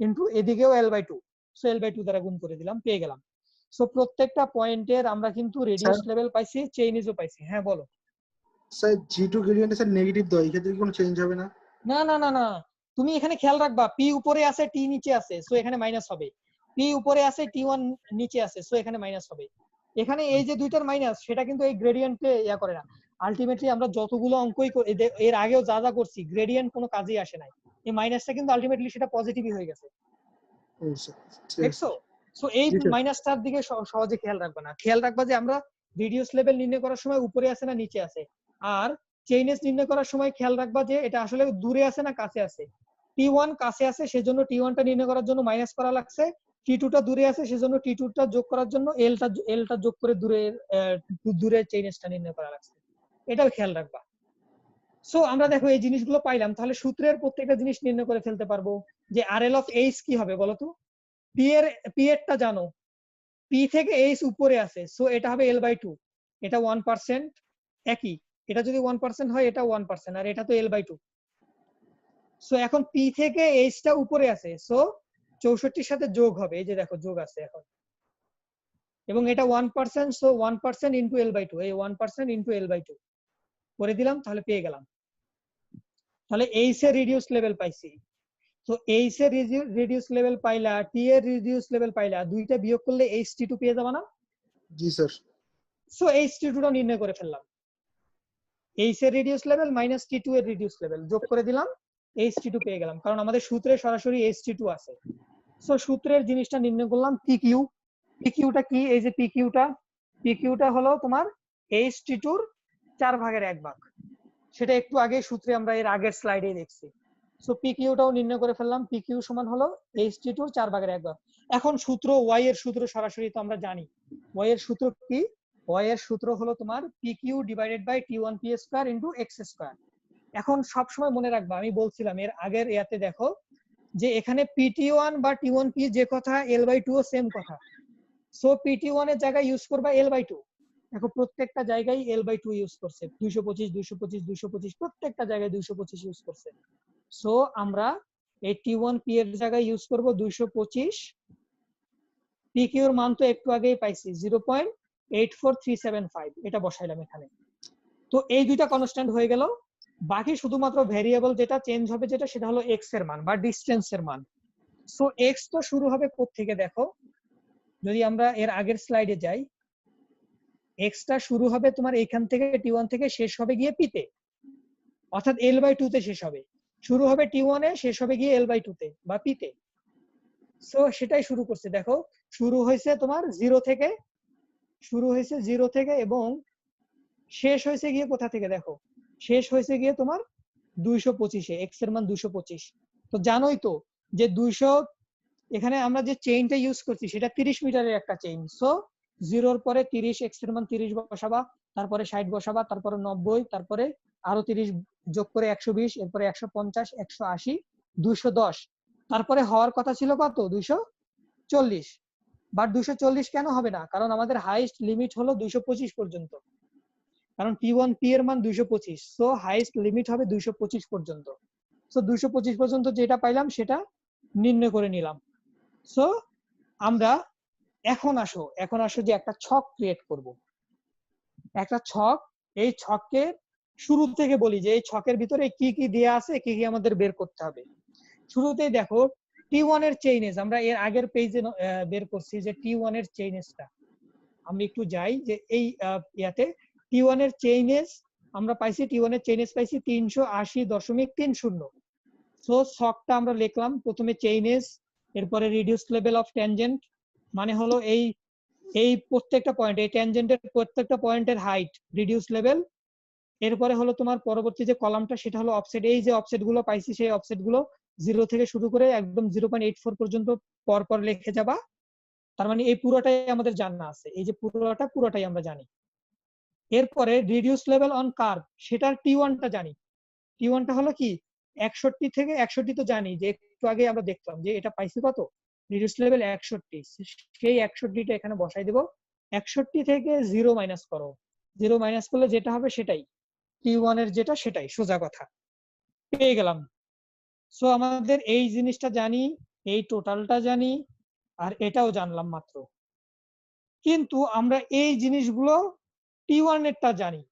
ইন্টু এদিকেও L/2, সো L/2 দ্বারা গুণ করে দিলাম, পেয়ে গেলাম। সো প্রত্যেকটা পয়েন্টের আমরা কিন্তু রেডিয়াস লেভেল পাইছি, চেইনিজও পাইছি। হ্যাঁ বলো।
Sir G2 gradient sir negative দাও, এই ক্ষেত্রে কোনো চেঞ্জ হবে না?
না না না না, তুমি এখানে খেয়াল রাখবা, পি উপরে আছে টি নিচে আছে, সো এখানে মাইনাস হবে। পি উপরে আছে T1 নিচে আছে, সো এখানে মাইনাস হবে। এখানে এই যে দুইটার মাইনাস, সেটা কিন্তু এই গ্রেডিয়েন্টে ইয়া করে না। আলটিমেটলি আমরা যতগুলো অঙ্কই এর আগেও যা যা করছি, গ্রেডিয়েন্ট কোনো কাজেই আসে নাই, এই মাইনাসটা কিন্তু আলটিমেটলি সেটা পজিটিভই হয়ে গেছে,
ও স্যার,
দেখছো? সো এই মাইনাসটার দিকে সহজে খেয়াল রাখবা না, খেয়াল রাখবা যে আমরা রেডিয়াস লেভেল নির্ণয় করার সময় উপরে আছে না নিচে আছে, আর চেইনেজ নির্ণয় করার সময় খেয়াল রাখবা যে এটা আসলে দূরে আছে না কাছে আছে। T1 কাছে আছে, সেজন্য T1 টা নির্ণয় করার জন্য মাইনাস করা লাগছে, T2টা দূরে আছে, সেজন্য T2টা যোগ করার জন্য Lটা যোগ করে দূরের চেইনেসটা নির্ণয় করা লাগছে। এটাও খেয়াল রাখবা। সো আমরা দেখো এই জিনিসগুলো পাইলাম, তাহলে সূত্রের প্রত্যেকটা জিনিস নির্ণয় করে ফেলতে পারবো। যে RL অফ H কি হবে বলো তো? P এরটা জানো, P থেকে H উপরে আছে, সো এটা হবে L/2, এটা 1% একই। এটা যদি 1% হয়, এটা 1%, আর এটা তো L/2। সো এখন P থেকে H টা উপরে আছে, সো 64 সাথে যোগ হবে, এই যে দেখো যোগ আছে এখন, এবং এটা 1%, সো 1% ইন্টু L/2, এই 1% ইন্টু L/2 করে দিলাম, তাহলে পেয়ে গেলাম। তাহলে H এর রিডিউস লেভেল পাইছি। তো H এর রিডিউস লেভেল পাইলা, T এর রিডিউস লেভেল পাইলা, দুইটা বিয়োগ করলে H_T2 পেয়ে যাবা না?
জি স্যার।
সো H_T2টা নির্ণয় করে ফেললাম। H এর রিডিউস লেভেল মাইনাস T2 এর রিডিউস লেভেল যোগ করে দিলাম, H_T2 পেয়ে গেলাম, কারণ আমাদের সূত্রে সরাসরি H_T2 আছে। সো সূত্রের জিনিসটা নির্ণয় করলাম। PQ টা কি? এই যে PQ টা হলো তোমার H_T2 র 4/1 ভাগ। সেটা একটু আগে সূত্রে আমরা এর আগের স্লাইডে দেখছি। সো PQ-টাও নির্ণয় করে ফেললাম। PQ সমান হলো H_T2 র 4/1 ভাগ। এখন সূত্র Y এর সূত্র সরাসরি তো আমরা জানি। Y এর সূত্র কি? Y এর সূত্র হলো তোমার PQ divided by T1P square into X square. এখন সব সময় মনে রাখবা, আমি বলছিলাম এর আগের ইয়াতে দেখো যে এখানে PT1 বা T1P যে কথা, L/2 ও সেম কথা। সো PT1 এর জায়গায় ইউজ করবা L/2। দেখো প্রত্যেকটা জায়গায় L/2 ইউজ করছে, 225 225 225, প্রত্যেকটা জায়গায় 225 ইউজ করছে। সো আমরা এই T1P এর জায়গায় ইউজ করব 225। PQ এর মান তো একটু আগেই পাইছি 0.84375, এটা বসাইলাম এখানে। তো এই দুইটা কনস্ট্যান্ট হয়ে গেল। বাকি শুধুমাত্র ভেরিয়েবল যেটা চেঞ্জ হবে, যেটা সেটা হলো x এর মান বা ডিসটেন্সের মান। সো x তো শুরু হবে কোথা থেকে দেখো, যদি আমরা এর আগের স্লাইডে যাই, x টা শুরু হবে তোমার এখান থেকে T1 থেকে, শেষ হবে গিয়ে P তে, অর্থাৎ L/2 তে শেষ হবে। শুরু হবে T1 এ, শেষ হবে গিয়ে L/2 তে বা P তে। সো সেটাই শুরু করছে, দেখো শুরু হয়েছে তোমার 0 থেকে, এবং শেষ হয়েছে গিয়ে কোথা থেকে দেখো, শেষ হয়েছে গিয়ে তোমার 225-এ, x এর মান 225। তো জানোই তো যে 200, এখানে আমরা যে চেইনটা ইউজ করছি সেটা 30 মিটারের একটা চেইন। সো 0-র পরে 30, x এর মান 30 বসাবা, তারপরে 60 বসাবা, তারপরে 90, তারপরে আরো 30 যোগ করে 120, এরপরে 150, 180, 210। তারপরে হওয়ার কথা ছিল কত? 240। বাট 240 কেন হবে না? কারণ আমাদের হাইস্ট লিমিট হলো 225 পর্যন্ত, কারণ T1P এর মান 225। সো হাইস্ট লিমিট হবে 225 পর্যন্ত। সো 225 পর্যন্ত যেটা পাইলাম সেটা নির্ণয় করে নিলাম। সো আমরা এখন আসো যে একটা ছক ক্রিয়েট করব। একটা ছক, এই ছককে শুরু থেকে বলি যে এই ছকের ভিতরে কি কি দেয়া আছে, কি কি আমাদের বের করতে হবে। শুরুতেই দেখো T1 এর চেইনেস আমরা এর আগের পেজে বের করছি, যে T1 এর চেইনেসটা আমি একটু যাই, যে এই ইয়াতে T1 এর চেইনেস আমরা পাইছি, T1 এর চেইনেস পাইছি 380.30। সো ছকটা আমরা লিখলাম, প্রথমে চেইনেস, এরপরে রিডিউস লেভেল অফ ট্যানজেন্ট, মানে হলো এই প্রত্যেকটা পয়েন্ট, এই ট্যানজেন্টের প্রত্যেকটা পয়েন্টের হাইট রিডিউস লেভেল। এরপরে হলো তোমার পরবর্তী যে কলামটা সেটা হলো অফসেট, এই যে অফসেট গুলো পাইছি সেই অফসেট গুলো 0 থেকে শুরু করে একদম 0.84 পর্যন্ত পর পর লিখে যাবা। তার মানে এই পুরোটাই আমাদের জানা আছে, এই যে পুরোটাই আমরা জানি। এরপরে রিডিউস লেভেল অন কার্ভ, সেটার T1টা জানি। T1টা হলো কি 61 থেকে 61 তো জানি, যে একটু আগে আমরা দেখলাম যে এটা পাইছি কত, রিডিউস লেভেল 61। সেই 61টা এখানে বসাই দেব। 61 থেকে 0 মাইনাস করো, 0 মাইনাস করলে যেটা হবে সেটাই T1 এর, যেটা সেটাই সোজা কথা, পেয়ে গেলাম। সো আমাদের এই জিনিসটা জানি, এই টোটালটা জানি, আর এটাও জানলাম মাত্র। কিন্তু আমরা এই জিনিসগুলো T1 এরটা জানি,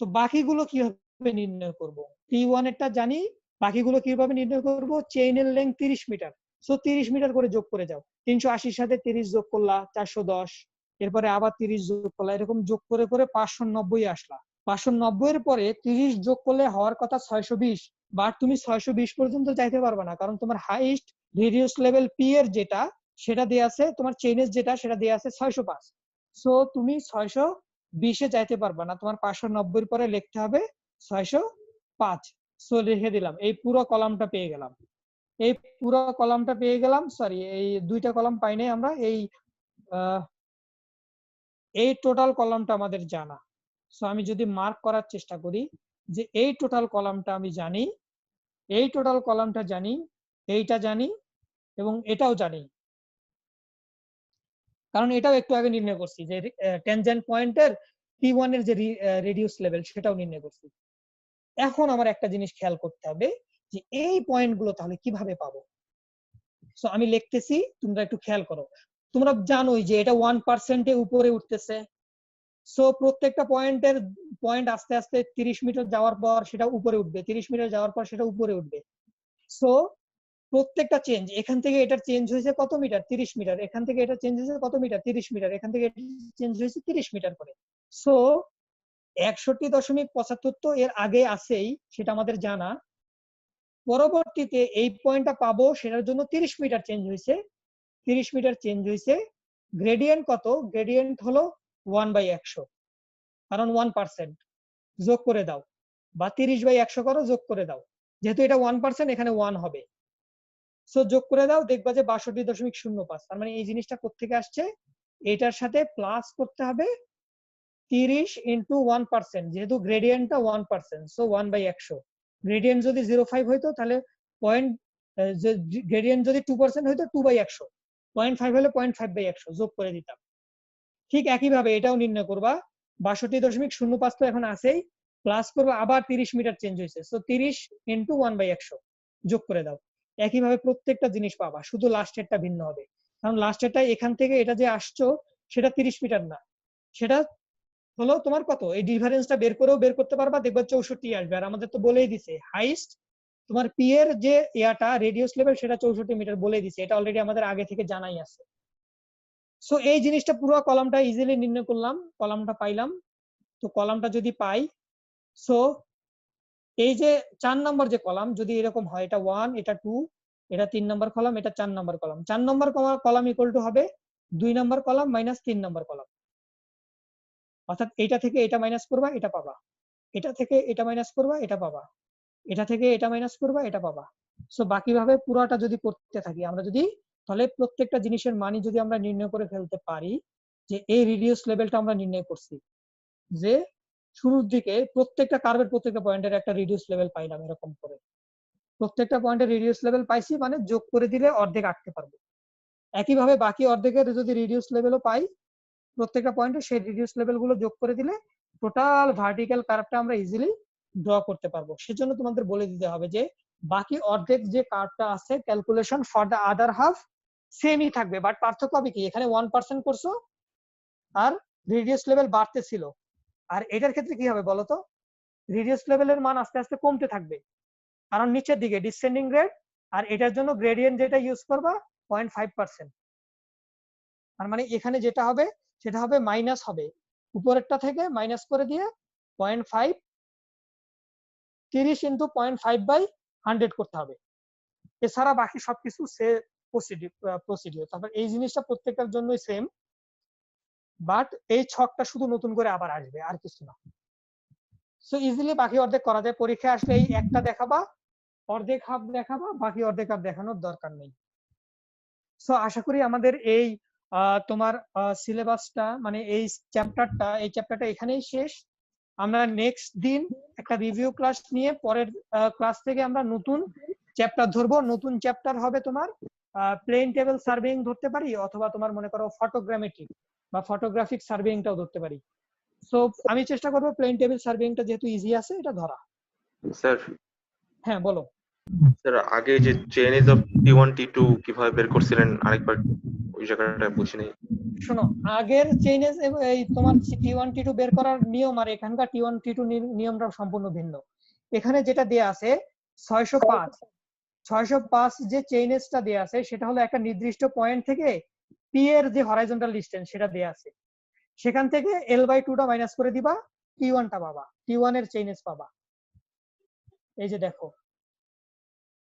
তো বাকিগুলো কিভাবে নির্ণয় করব? T1 এরটা জানি, বাকিগুলো কিভাবে নির্ণয় করব? চেইনের লেংথ 30 মিটার, সো 30 মিটার করে যোগ করে যাও। 380 সাথে 30 যোগ করলা 410, এরপরে আবার 30 যোগ করলা, এরকম যোগ করে করে 590 আসলা। 590 এর পরে 30 যোগ করলে হওয়ার কথা 620, বাট তুমি 620 পর্যন্ত যাইতে পারবে না, কারণ তোমার হাইস্ট রিডিউস লেভেল P এর যেটা সেটা দেয়া আছে, তোমার চেইনের যেটা সেটা দেয়া আছে 605। সো তুমি 620-এ যাইতে পারবে না, তোমার 590 এর পরে লিখতে হবে 605। সো লিখে দিলাম, এই পুরো কলামটা পেয়ে গেলাম। এই পুরো কলামটা পেয়ে গেলাম, সরি এই দুইটা কলাম পাই নাই আমরা, এই টোটাল কলামটা আমাদের জানা। সো আমি যদি মার্ক করার চেষ্টা করি যে এই টোটাল কলামটা আমি জানি, এই টোটাল কলামটা জানি, এইটা জানি এবং এটাও জানি, কারণ এটাও একটু আগে নির্ণয় করছি যে টেনজেন্ট পয়েন্টের T1 এর যে রেডিউস লেভেল সেটাও নির্ণয় করছি। এখন আমার একটা জিনিস খেয়াল করতে হবে যে এই পয়েন্টগুলো তাহলে কিভাবে পাবো। সো আমি লিখতেছি, তোমরা একটু খেয়াল করো। তোমরা জানোই যে এটা 1% এ উপরে উঠতেছে। সো প্রত্যেকটা পয়েন্ট আস্তে আস্তে 30 মিটার যাওয়ার পর সেটা উপরে উঠবে, 30 মিটার যাওয়ার পর সেটা উপরে উঠবে। সো প্রত্যেকটা চেঞ্জ, এখান থেকে এটার চেঞ্জ হয়েছে কত মিটার, 30 মিটার, এখান থেকে এটা চেঞ্জ হয়েছে কত মিটার, 30 মিটার, এখান থেকে চেঞ্জ হয়েছে 30 মিটার করে। সো 61.75 তো এর আগে আছেই, সেটা আমাদের জানা। পরবর্তীতে এই পয়েন্টটা পাবো, সেটার জন্য 30 মিটার চেঞ্জ হয়েছে, 30 মিটার চেঞ্জ হয়েছে। গ্রেডিয়েন্ট কত, গ্রেডিয়েন্ট হলো 1/100, কারণ 1%। যোগ করে দাও, বা 30/100 করো, যোগ করে দাও, যেহেতু এটা 1% এখানে 1 হবে। সো যোগ করে দাও, দেখবা যে 62.05। তার মানে এই জিনিসটা কোত্থেকে আসছে, এটার সাথে প্লাস করতে হবে 30 ইন্টু 1%, যেহেতু গ্রেডিয়েন্টটা 1%, সো 1/100। গ্রেডিয়েন্ট যদি 0.5 হইতো তাহলে পয়েন্ট, গ্রেডিয়েন্ট যদি 2% হইতো 2/100, 0.5 হলে 0.5/100 যোগ করে দিতাম। ঠিক একইভাবে এটাও নির্ণয় করবা, 62.05 তো এখন আছেই, প্লাস করবো আবার 30 মিটার চেঞ্জ হয়েছে, সো 30 ইন্টু 1/100 যোগ করে দাও। একইভাবে প্রত্যেকটা জিনিস পাবা, শুধু লাস্টেরটা ভিন্ন হবে, কারণ লাস্টেরটা এখান থেকে এটা যে আসছো সেটা 30 মিটার না, সেটা হলো তোমার কত, এই ডিফারেন্সটা বের করতে পারবা, দেখবা 64 আসবে। আর আমাদের তো বলেই দিছে হাইস্ট তোমার পি এর যে ইয়াটা রেডিয়াস লেভেল সেটা 64 মিটার বলে দিছে, এটা অলরেডি আমাদের আগে থেকে জানাই আছে। সো এই জিনিসটা পুরো কলামটা ইজিলি নির্ণয় করলাম, কলামটা পাইলাম। তো কলামটা যদি পাই, সো এই যে 4 নম্বর যে কলাম যদি এরকম হয়, এটা 1, এটা 2, এটা 3 নম্বর কলাম, এটা 4 number column, 4 number column equal to হবে 2 number column minus 3 number column. অর্থাৎ এটা থেকে এটা মাইনাস করবা, এটা পাবা, এটা থেকে এটা মাইনাস করবা, এটা পাবা, এটা থেকে এটা মাইনাস করবা, এটা পাবা। সো বাকিভাবে পুরোটা যদি করতে থাকি আমরা, যদি তাহলে প্রত্যেকটা জিনিসের মানই যদি আমরা নির্ণয় করে ফেলতে পারি, যে এই রিডিউস লেভেলটা আমরা নির্ণয় করছি, যে শুরুর দিকে প্রত্যেকটা কার্ভের প্রত্যেকটা পয়েন্টের একটা রিডিউস লেভেল পাইলাম, এরকম করে প্রত্যেকটা পয়েন্টের রিডিউস লেভেল পাইছি, মানে যোগ করে দিলে অর্ধেক আঁকতে পারবো। একইভাবে বাকি অর্ধেকের যদি রিডিউস লেভেলও পাই, প্রত্যেকটা পয়েন্টে সেই রিডিউস লেভেল গুলো যোগ করে দিলে টোটাল ভার্টিক্যাল কার্ভটা আমরা ইজিলি ড্র করতে পারবো। সেজন্য তোমাদের বলে দিতে হবে যে বাকি অর্ধেক যে কার্ভটা আছে, calculation for the other half সেমই থাকবে, বাট পার্থক্য হবে কি, এখানে 1% করছো আর রিডিউস লেভেল বাড়তেছিল, আর এটার ক্ষেত্রে কি হবে বলতো, রিডিউস লেভেলের মান আস্তে আস্তে কমতে থাকবে, কারণ নিচের দিকে ডিসেন্ডিং গ্রেড, আর এটার জন্য গ্রেডিয়েন্ট যেটা ইউজ করবা 0.5%। তার মানে এখানে যেটা হবে সেটা হবে মাইনাস হবে, উপরেরটা থেকে মাইনাস করে দিয়ে 0.5, 30 ইন্টু 0.5/100 করতে হবে। এছাড়া বাকি সবকিছু সে প্রসিডিওর। তারপর এই জিনিসটা প্রত্যেকটার জন্যই সেম, বাট এই ছকটা শুধু নতুন করে আবার আসবে, আর কিছু না। সো ইজিলি বাকি অর্ধেক করা যায়, পরীক্ষা আসলে এই একটা দেখাবা, অর্ধেক হাফ দেখাবা, বাকি অর্ধেক হাফ দেখানোর দরকার নেই। সো আশা করি আমাদের এই তোমার সিলেবাসটা, মানে এই চ্যাপ্টারটা এখানেই শেষ। আমরা নেক্সট দিন একটা রিভিউ ক্লাস নিয়ে পরের ক্লাস থেকে আমরা নতুন চ্যাপ্টার ধরবো। নতুন চ্যাপ্টার হবে তোমার প্লেন টেবিল সার্ভেইং ধরতে পারি, অথবা তোমার মনে করো ফটোগ্রামেট্রিক বা ফটোগ্রাফিক সার্ভেইংটাও ধরতে পারি। সো আমি চেষ্টা করবো প্লেন টেবিল সার্ভেইংটা যেহেতু ইজি আছে এটা ধরা।
স্যার,
হ্যাঁ বলো।
স্যার আগে যে চেইনিজ অফ T1 T2 কিভাবে বের করছিলেন আরেকবার, ওই জায়গাটা বুঝিনি।
শোনো, আগের চেইনেজ এই তোমার T1 T2 বের করার নিয়ম আর এখানকার T1 T2 নিয়মটা সম্পূর্ণ ভিন্ন। এখানে যেটা দেয়া আছে 605 যে চেইনেজটা দেয়া আছে সেটা হলো একটা নির্দিষ্ট পয়েন্ট থেকে পি এর যে হরাইজন্টাল ডিসটেন্স সেটা দেয়া আছে, সেখান থেকে L/2 টা মাইনাস করে দিবা, T1 টা পাবা, T1 এর চেইনেজ পাবা। এই যে দেখো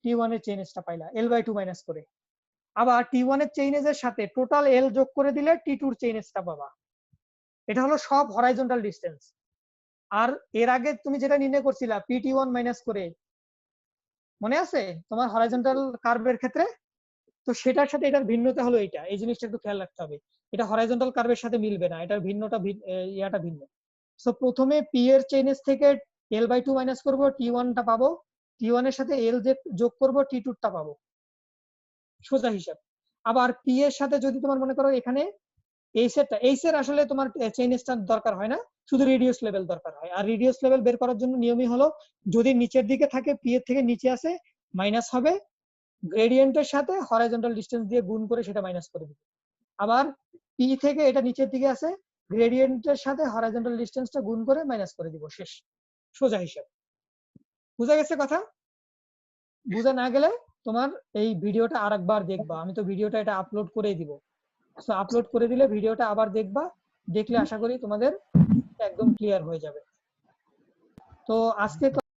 T1 এর চেইনেজটা পাইলা L/2 মাইনাস করে। আবার T1 এর চেইনেজের সাথে টোটাল L যোগ করে দিলে T2 এর চেইনেজটা পাবা। এটা হলো সব হরাইজন্টাল ডিসটেন্স। আর এর আগে তুমি যেটা নির্ণয় করছিলা PT1 মাইনাস করে মনে আছে তোমার হরাইজন্টাল কার্ভের ক্ষেত্রে? তো সেটার সাথে এটার ভিন্নতা হলো এটা, এই জিনিসটা একটু খেয়াল রাখতে হবে। এটা হরাইজন্টাল কার্ভের সাথে মিলবে না, এটার ইয়াটা ভিন্ন। সো প্রথমে পি এর চেইনেস থেকে L/2 মাইনাস করবো, T1 টা পাবো, T1 এর সাথে L যোগ করবো, T2 টা পাবো, সোজা হিসাব। আবার পি এর সাথে যদি তোমার মনে করো এখানে এইচ এর আসলে তোমার চেইনেসটা দরকার হয় না, শুধু রেডিয়াস লেভেল দরকার হয়। আর রেডিয়াস লেভেল বের করার জন্য নিয়মই হলো যদি নিচের দিকে থাকে, পি এর থেকে নিচে আসে, মাইনাস হবে, গ্রেডিয়েন্টের সাথে হরাইজন্টাল ডিসটেন্স দিয়ে গুণ করে সেটা মাইনাস করে দিবে। আবার পি থেকে এটা নিচের দিকে আছে, গ্রেডিয়েন্টের সাথে হরাইজন্টাল ডিসটেন্সটা গুণ করে মাইনাস করে দিব, শেষ, সোজা হিসাব। বুঝা গেছে কথা? বুঝা না গেলে তোমার এই ভিডিওটা আরেকবার দেখবা, আমি তো ভিডিওটা এটা আপলোড করেই দিব। সো আপলোড করে দিলে ভিডিওটা আবার দেখবা, দেখলে আশা করি তোমাদের একদম ক্লিয়ার হয়ে যাবে। তো আজকে